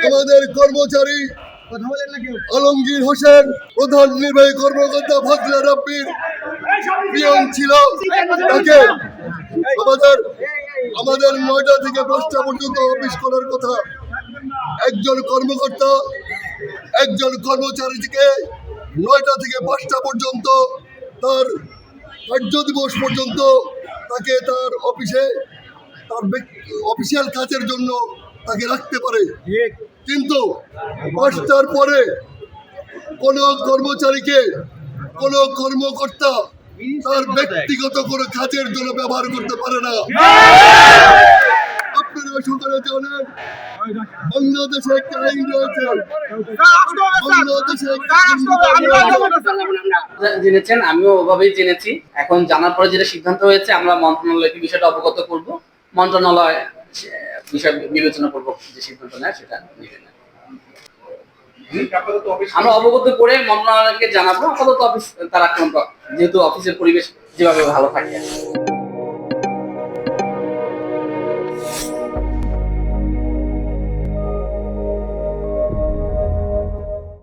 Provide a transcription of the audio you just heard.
আমাদের কর্মচারী আলমগীর হোসেন প্রধান নির্বাহী কর্মকর্তা ফজলে রাব্বির পিয়ন ছিল, তাকে আমাদের 9টা থেকে 10টা পর্যন্ত অফিস করার কথা। একজন কর্মকর্তা একজন কর্মচারী থেকে 9টা থেকে 5টা পর্যন্ত তার কার্য দিবস পর্যন্ত তাকে তার অফিসে তার অফিসিয়াল কাজের জন্য তাকে রাখতে পারে, কিন্তু 5টার পরে কোনো কর্মচারীকে কোনো কর্মকর্তা তার ব্যক্তিগত কোনো কাজের জন্য ব্যবহার করতে পারে না। আপনারা সকলে জানেন বাংলাদেশে একটা আইন রয়েছে, জেনেছেন, আমিও ওভাবেই জেনেছি। এখন জানার পরে যেটা সিদ্ধান্ত হয়েছে, আমরা মন্ত্রণালয়কে বিষয়টা অবগত করব, মন্ত্রণালয় বিষয় বিবেচনা করব, যে সিদ্ধান্ত নেয় সেটা নেবে না। আমরা অবগত করে মন্ত্রণালয়কে জানাবো। আপাতত অফিস তার আক্রমণ, যেহেতু অফিসের পরিবেশ যেভাবে ভালো থাকে।